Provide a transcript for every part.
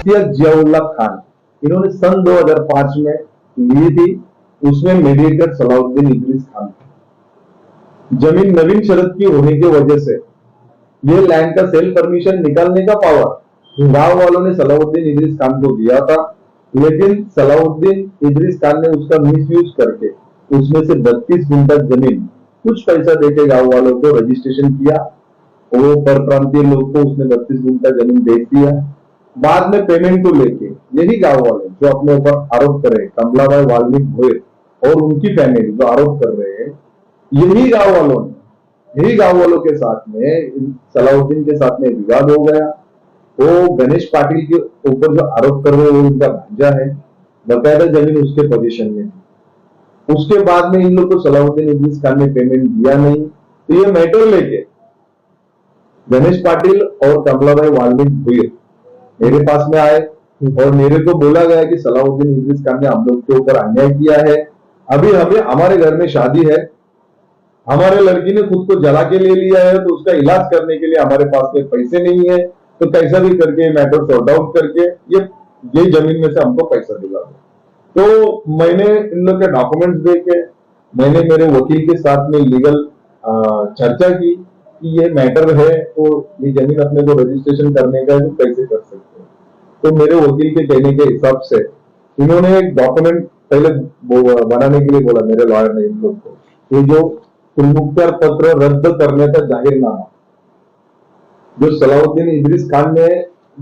शख्सियत जियाउल्लाह खान, इन्होंने सन 2005 में ली थी। उसमें मीडिएटर सलाउद्दीन इदरीस खान था। जमीन नवीन शरत की होने की वजह से ये लैंड का सेल परमिशन निकालने का पावर गांव वालों ने सलाउद्दीन इदरीस खान को दिया था, लेकिन सलाउद्दीन इदरीस खान ने उसका मिसयूज करके उसमें से 32 गुंठा जमीन कुछ पैसा देके गांव वालों को रजिस्ट्रेशन किया। वो परप्रांतीय लोग को उसने 32 गुंठा जमीन बेच दिया। बाद में पेमेंट को लेके यही गांव वाले जो अपने ऊपर आरोप कर रहे हैं, कमलाबाई वाल्मीकि भोयर और उनकी फैमिली जो आरोप कर रहे हैं, यही गांव वालों के साथ में सलाउद्दीन के साथ में विवाद हो गया। वो गणेश पाटिल के ऊपर जो आरोप कर रहे हैं वो उनका भांजा है, बकायदा जमीन उसके पोजीशन में। उसके बाद में इन लोग को सलाउद्दीन इदरीस खान ने पेमेंट दिया नहीं, तो ये मैटर लेके गणेश पाटिल और कमलाबाई वाल्मीकि भोयर मेरे पास में आए और मेरे को बोला गया कि सलाउद्दीन इदरीस खान ने हम लोग के ऊपर अन्याय किया है। अभी हमारे घर में शादी है, हमारे लड़की ने खुद को जला के ले लिया है, तो उसका इलाज करने के लिए हमारे पास में पैसे नहीं है, तो कैसा भी करके मैटर सॉर्ट आउट करके ये जमीन में से हमको पैसा दिला दो। तो मैंने इन लोग के डॉक्यूमेंट्स देके मैंने मेरे वकील के साथ में लीगल चर्चा की कि ये मैटर है, तो ये जमीन अपने को रजिस्ट्रेशन करने का है तो कैसे कर सकते हैं। तो मेरे वकील के कहने के हिसाब से इन्होंने एक डॉक्यूमेंट पहले बनाने के लिए बोला, मेरे लॉयर ने इन लोग को, ये जो उन्मुक्तर पत्र रद्द करने का जाहिरनामा जो सलाउद्दीन इदरीस खान ने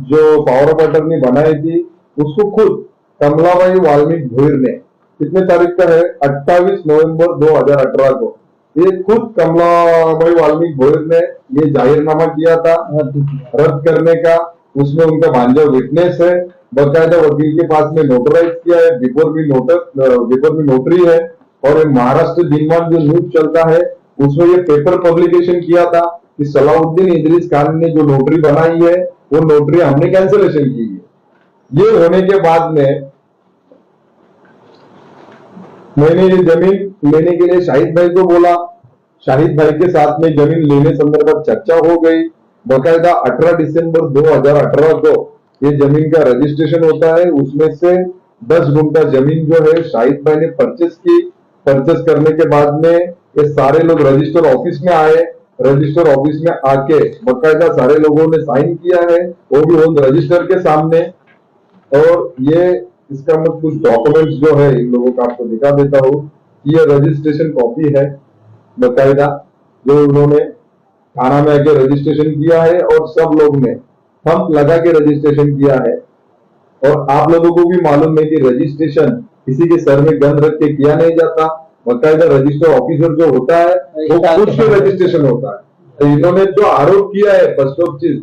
जो पावर ऑफ अटर्नी बनाई थी, उसको खुद कमलाबाई वाल्मीकि भोयर ने कितने तारीख का है 28 नवंबर 2018 को ये खुद कमलाबाई वाल्मीकि भोयर ने ये जाहिरनामा किया था रद्द करने का। उसमें उनका भांजा विटनेस है, बकायदा वकील के पास में नोटराइज किया है, बिफोर भी नोटरी है। और महाराष्ट्र दिनमान जो न्यूज चलता है उसमें ये पेपर पब्लिकेशन किया था कि सलाउद्दीन इदरीस खान ने जो नोटरी बनाई है वो नोटरी हमने कैंसिलेशन की है। ये होने के बाद में मैंने ये जमीन लेने के लिए शाहिद भाई को बोला, शाहिद भाई के साथ में जमीन लेने संदर्भात चर्चा हो गई। बकायदा 18 दिसंबर 2018 को ये जमीन का रजिस्ट्रेशन होता है। उसमें से 10 गुंठा जमीन जो है शाहिद भाई ने परचेस की। परचेस करने के बाद में ये सारे लोग रजिस्टर ऑफिस में आए। रजिस्टर ऑफिस में आके बकायदा सारे लोगों ने साइन किया है, वो भी उन रजिस्टर के सामने। और ये इसका मैं कुछ डॉक्यूमेंट्स जो है इन लोगों का आपको दिखा देता हूँ। ये रजिस्ट्रेशन कॉपी है बकायदा जो उन्होंने थाना में आके रजिस्ट्रेशन किया है और सब लोग ने थंब लगा के रजिस्ट्रेशन किया है। और आप लोगों को भी मालूम है कि रजिस्ट्रेशन किसी के सर में गन रख के किया नहीं जाता, बकायदा रजिस्टर ऑफिसर जो होता है वो खुद से रजिस्ट्रेशन होता है। तो इन्होंने जो आरोप किया है फर्स्ट ऑफ चीज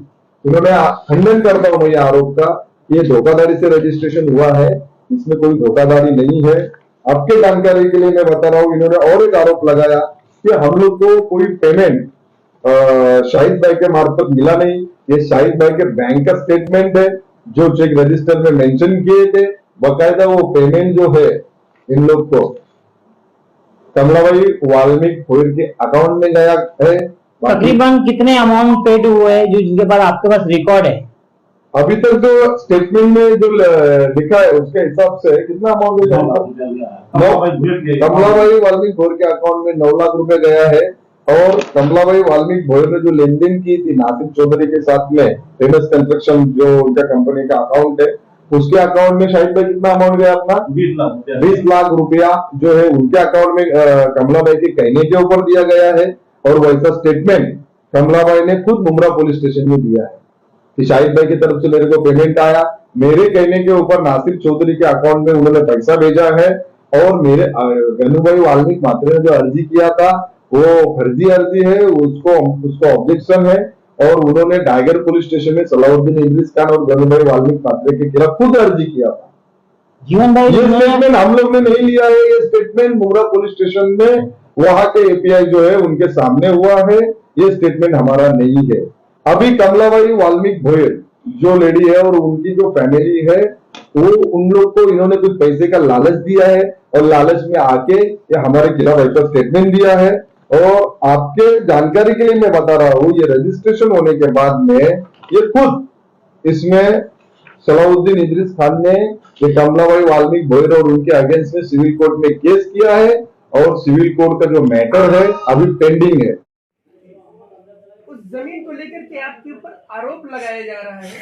इन्होंने खंडन करता हूं मैं ये आरोप का, ये धोखाधड़ी से रजिस्ट्रेशन हुआ है, इसमें कोई धोखाधड़ी नहीं है। आपके जानकारी के लिए मैं बता रहा हूँ, इन्होंने और एक आरोप लगाया कि हम लोग को कोई पेमेंट शाहिद भाई के मार्फत मिला नहीं। ये शाहिद भाई के बैंक का स्टेटमेंट है जो चेक रजिस्टर में मेंशन किए थे। बकायदा वो पेमेंट जो है इन लोग को कमलाबाई वाल्मीकि भोयर के अकाउंट में गया है। तकरीबन कितने अमाउंट पेड हुए हैं जो जिसके बाद आपके पास रिकॉर्ड है? अभी तक जो स्टेटमेंट में जो लिखा है उसके हिसाब से कितना अमाउंट कमलाबाई वाल्मीकि भोयर के अकाउंट में 9 लाख रुपए गया है। और कमलाबाई वाल्मीकि भोयर ने जो लेन देन की थी नासिर चौधरी के साथ में, फेमस कंस्ट्रक्शन जो उनका कंपनी का अकाउंट है, उसके अकाउंट में शायद भाई कितना अमाउंट गया अपना 20 लाख रुपया जो है उनके अकाउंट में कमलाबाई के कहने के ऊपर दिया गया है। और वैसा स्टेटमेंट कमलाबाई ने खुद मुमरा पुलिस स्टेशन में दिया है कि शाहिद भाई की तरफ से मेरे को पेमेंट आया, मेरे कहने के ऊपर नासिर चौधरी के अकाउंट में उन्होंने पैसा भेजा है। और मेरे गनुभाई वाल्मीकि मात्रे ने जो अर्जी किया था वो फर्जी अर्जी है, उसको ऑब्जेक्शन है। और उन्होंने टाइगर पुलिस स्टेशन में सलाउद्दीन इदरीस खान और गनुभाई वाल्मीकि मात्रे के खिलाफ खुद अर्जी किया था। जीवन भाई ये स्टेटमेंट हम लोग ने नहीं लिया है, ये स्टेटमेंट मुमरा पुलिस स्टेशन में वहां के एपीआई जो है उनके सामने हुआ है, ये स्टेटमेंट हमारा नहीं है। अभी कमलाबाई वाल्मीकि भोयर जो लेडी है और उनकी जो फैमिली है वो उन लोग को इन्होंने कुछ पैसे का लालच दिया है और लालच में आके ये हमारे खिलाफ ऐसा स्टेटमेंट दिया है। और आपके जानकारी के लिए मैं बता रहा हूं, ये रजिस्ट्रेशन होने के बाद में ये खुद इसमें सलाउद्दीन इदरीस खान ने ये कमलाबाई वाल्मीकि भोईर और उनके अगेंस्ट में सिविल कोर्ट में केस किया है और सिविल कोर्ट का जो मैटर है अभी पेंडिंग है। उस जमीन को लेकर के आपके ऊपर आरोप लगाया जा रहा है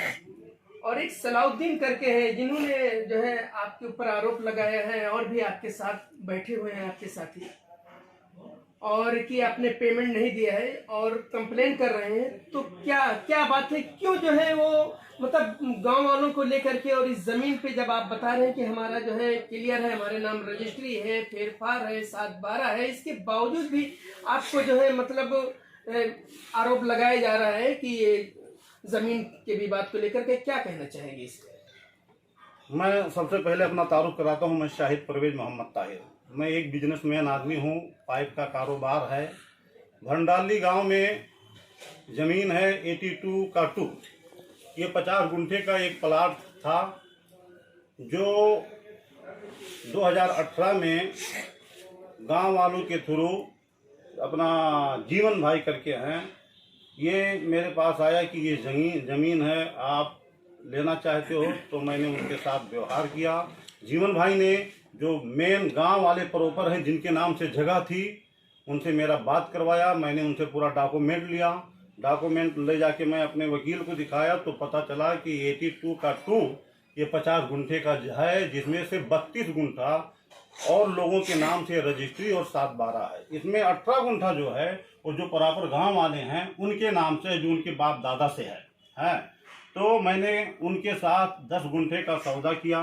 और एक सलाउद्दीन करके है जिन्होंने जो है आपके ऊपर आरोप लगाया है और भी आपके साथ बैठे हुए हैं आपके साथी, और कि आपने पेमेंट नहीं दिया है और कंप्लेन कर रहे हैं। तो क्या क्या बात है, क्यों जो है वो मतलब गांव वालों को लेकर के, और इस जमीन पे जब आप बता रहे हैं कि हमारा जो है क्लियर है, हमारे नाम रजिस्ट्री है, फेरफार है, 7/12 है, इसके बावजूद भी आपको जो है मतलब आरोप लगाया जा रहा है कि ये जमीन के भी बात को लेकर के क्या कहना चाहेंगे इसके? मैं सबसे पहले अपना तारुफ कराता हूँ। मैं शाहिद परवेज मोहम्मद ताहिर, मैं एक बिजनेसमैन आदमी हूँ। पाइप का कारोबार है। भंडाली गांव में ज़मीन है 82/2। ये 50 गुंठे का एक प्लाट था जो 2018 में गांव वालों के थ्रू अपना जीवन भाई करके हैं, ये मेरे पास आया कि ये ज़मीन है, आप लेना चाहते हो। तो मैंने उनके साथ व्यवहार किया। जीवन भाई ने जो मेन गांव वाले प्रॉपर हैं जिनके नाम से जगह थी, उनसे मेरा बात करवाया। मैंने उनसे पूरा डॉक्यूमेंट लिया। डॉक्यूमेंट ले जाके मैं अपने वकील को दिखाया तो पता चला कि 82/2 ये 50 गुंठे का है, जिसमें से 32 गुंठा और लोगों के नाम से रजिस्ट्री और 7/12 है। इसमें 18 गुंठा जो है वो जो प्रॉपर गांव वाले हैं उनके नाम से, जो उनके बाप दादा से है। तो मैंने उनके साथ 10 गुंठे का सौदा किया।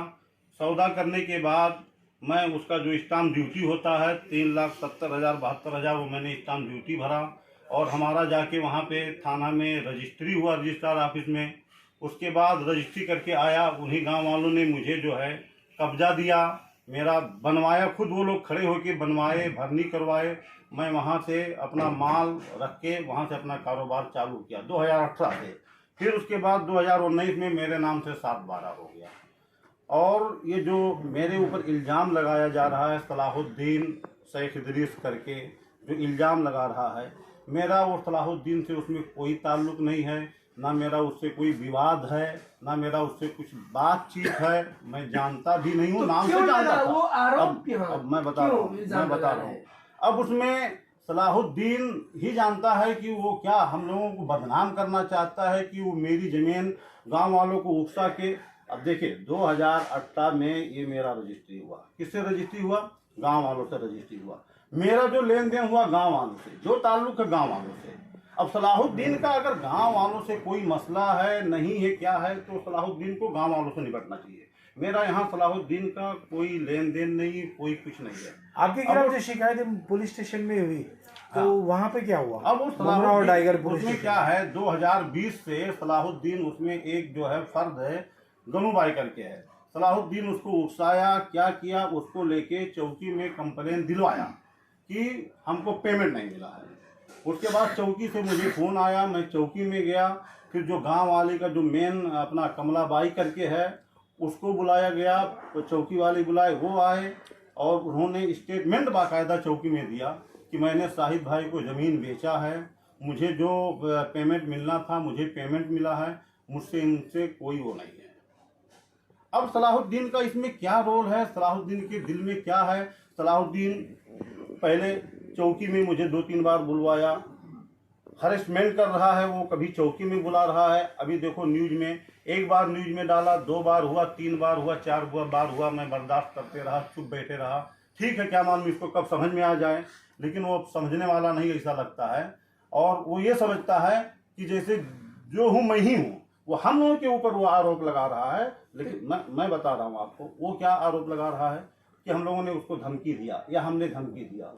सौदा करने के बाद मैं उसका जो स्टाम्प ड्यूटी होता है 3,70,000 72,000 वो मैंने स्टाम्प ड्यूटी भरा और हमारा जाके वहाँ पे थाना में रजिस्ट्री हुआ, रजिस्ट्रार ऑफिस में। उसके बाद रजिस्ट्री करके आया। उन्हीं गांव वालों ने मुझे जो है कब्जा दिया, मेरा बनवाया, खुद वो लोग खड़े होके बनवाए, भरनी करवाए। मैं वहाँ से अपना माल रख के वहाँ से अपना कारोबार चालू किया 2018 से। फिर उसके बाद 2019 में मेरे नाम से 7/12 हो गया। और ये जो मेरे ऊपर इल्ज़ाम लगाया जा रहा है, सलाहुद्दीन शेख इदरीस करके जो इल्ज़ाम लगा रहा है, मेरा और सलाहुद्दीन से उसमें कोई ताल्लुक़ नहीं है, ना मेरा उससे कोई विवाद है, ना मेरा उससे कुछ बातचीत है। मैं जानता भी नहीं हूँ, तो नाम से जानता था। वो आरोप अब मैं बता रहा हूँ। अब उसमें सलाहुद्दीन ही जानता है कि वो क्या हम लोगों को बदनाम करना चाहता है कि वो मेरी ज़मीन गांव वालों को उकसा के। अब देखिए 2018 में ये मेरा रजिस्ट्री हुआ। किससे रजिस्ट्री हुआ? गांव वालों से रजिस्ट्री हुआ। मेरा जो लेन देन हुआ गांव वालों से, जो ताल्लुक है गांव वालों से। अब सलाहुद्दीन का अगर गांव वालों से कोई मसला है, नहीं है, क्या है, तो सलाहुद्दीन को गांव वालों से निपटना चाहिए। मेरा यहाँ सलाहुद्दीन का कोई लेन देन नहीं, कोई कुछ नहीं है। आपके खिलाफ जो शिकायत पुलिस स्टेशन में हुई तो वहाँ पे क्या हुआ? अब और टाइगर उसमें क्या है, 2020 से सलाहुद्दीन उसमें एक जो है फर्द है गनूबाई करके है। सलाहुद्दीन उसको उकसाया, क्या किया, उसको लेके चौकी में कंप्लेन दिलवाया कि हमको पेमेंट नहीं मिला है। उसके बाद चौकी से मुझे फ़ोन आया, मैं चौकी में गया। फिर जो गांव वाले का जो मेन अपना कमलाबाई करके है उसको बुलाया गया, तो चौकी वाले बुलाए, वो आए और उन्होंने स्टेटमेंट बाकायदा चौकी में दिया कि मैंने शाहिद भाई को ज़मीन बेचा है, मुझे जो पेमेंट मिलना था मुझे पेमेंट मिला है, मुझसे इनसे कोई वो नहीं है। अब सलाहुद्दीन का इसमें क्या रोल है, सलाहुद्दीन के दिल में क्या है? सलाहुद्दीन पहले चौकी में मुझे 2-3 बार बुलवाया, हरेसमेंट कर रहा है, वो कभी चौकी में बुला रहा है। अभी देखो न्यूज़ में, एक बार न्यूज़ में डाला, 2 बार हुआ, 3 बार हुआ, 4 बार हुआ। मैं बर्दाश्त करते रहा, चुप बैठे रहा। ठीक है, क्या मालूम इसको कब समझ में आ जाए, लेकिन वो समझने वाला नहीं ऐसा लगता है। और वो ये समझता है कि जैसे जो हूँ मैं ही हूँ। वो हम लोगों के ऊपर वो आरोप लगा रहा है। लेकिन मैं बता रहा हूँ आपको वो क्या आरोप लगा रहा है कि हम लोगों ने उसको धमकी दिया या हमने धमकी दिया।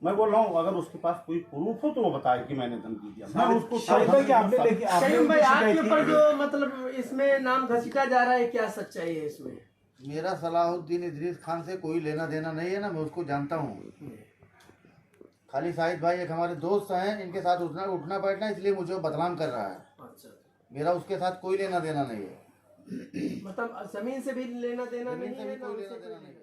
मैं बोल रहा हूँ अगर उसके पास कोई प्रूफ हो तो वो बताए कि मैंने धमकी दिया। मैं उसको करीम भाई आपके ऊपर जो मतलब इसमें नाम घसीटा जा रहा है, क्या सच्चाई है इसमें? मेरा सलाहुद्दीन इदरीस खान से कोई लेना देना नहीं है ना, मैं उसको जानता हूँ। खाली शाहिद भाई एक हमारे दोस्त हैं, इनके साथ उठना बैठना, इसलिए मुझे बदनाम कर रहा है। अच्छा, मेरा उसके साथ कोई लेना देना नहीं है। मतलब जमीन से भी लेना देना नहीं है, कोई लेना देना नहीं है।